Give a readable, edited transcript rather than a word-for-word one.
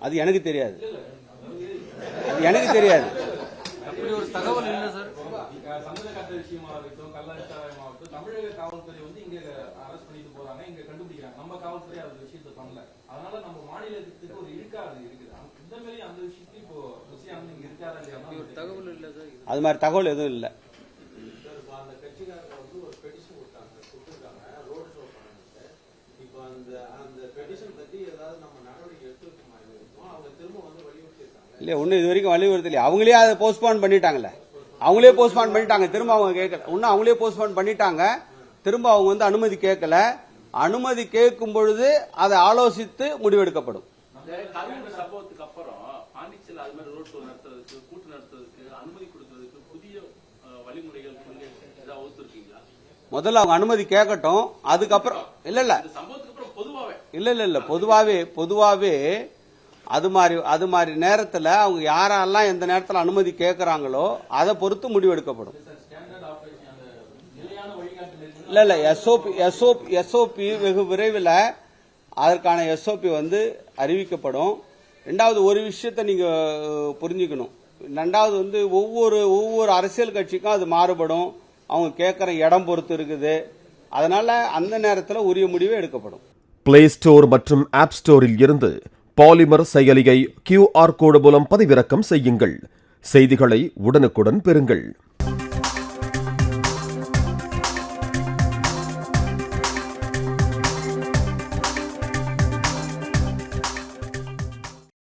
அது எனக்கு தெரியாது. எனக்கு தெரியாது. அப்படி ஒரு தகவல் இல்லை சார். சந்தனக்காட்டு விஷயமாகட்டும், கள்ளச்சாராயமாகட்டும், தமிழக காவல்துறை வந்து இங்க அரெஸ்ட் பண்ணிட்டு போறாங்க, இங்க கண்டுபிடிக்கிறாங்க. நம்ம காவல்துறை அந்த விஷயத்தை பண்ணல. அதனால நம்ம மாநிலத்துக்கு ஒரு இழுக்காது இருக்குது. இந்த மாதிரி அந்த விஷயத்துக்கு இப்போ ருசியானது இங்க இருக்காதா இல்லையா? ஒரு தகவல் இல்லை சார். அது மாதிரி தகவல் எதுவும் இல்லை. அந்த கட்சிக்காரங்க வந்து ஒரு பெட்டிஷன் கொடுத்துருக்காங்க ரோடு ஷோ பண்ணாங்க. இப்போ அந்த பெட்டிஷன் பத்தி ஏதாவது நம்ம நடவடிக்கை எடுத்து வைக்க மாதிரி இருக்கும். அவங்க திரும்ப வந்து வலியுறுத்திருக்காங்க. இல்லை, ஒன்றும் இது வரைக்கும் வலியுறுத்தலையே. அவங்களே அதை போஸ்ட்போன் பண்ணிட்டாங்கல்ல. அவங்களே போஸ்ட்போன் பண்ணிட்டாங்க. திரும்ப அவங்க கேட்கல. இன்னும் அவங்களே போஸ்ட்போன் பண்ணிட்டாங்க. திரும்ப அவங்க வந்து அனுமதி கேட்கல. அனுமதி கேட்கும் பொழுது அதை ஆலோசித்து முடிவெடுக்கப்படும். சம்பவத்துக்கு அப்புறம் பாண்டிச்சேரி அது மாதிரி ரோட் ஷோ நடத்துறதுக்கு, கூட்டு நடத்துறதுக்கு, அனுமதி கொடுக்கறதுக்கு புதிய வழிமுறைகள் ஏதாவது வகுத்துருக்கீங்களா? முதல்ல அவங்க அனுமதி கேட்கட்டும். அதுக்கப்புறம் இல்ல சம்பவத்துக்கு அப்புறம் பொதுவாவே இல்ல பொதுவாவே அது மாதிரி நேரத்துல அவங்க யாரெல்லாம் எந்த நேரத்தில் அனுமதி கேட்கறாங்களோ அதை பொறுத்து முடிவெடுக்கப்படும். இல்ல எஸ்ஓபி வெகு விரைவில் அதற்கான எஸ்ஓபி வந்து அறிவிக்கப்படும். ரெண்டாவது ஒரு விஷயத்தை நீங்க புரிஞ்சுக்கணும். ரெண்டாவது வந்து ஒவ்வொரு அரசியல் கட்சிக்கும் அது மாறுபடும். அவங்க கேட்கிற இடம் பொறுத்து இருக்குது. அதனால அந்த நேரத்தில் உரிய முடிவு எடுக்கப்படும். பிளே ஸ்டோர் மற்றும் ஆப் ஸ்டோரில் இருந்து பாலிமர் செயலியை QR கோடு மூலம் பதிவிறக்கம் செய்யுங்கள். செய்திகளை உடனுக்குடன் பெறுங்கள்.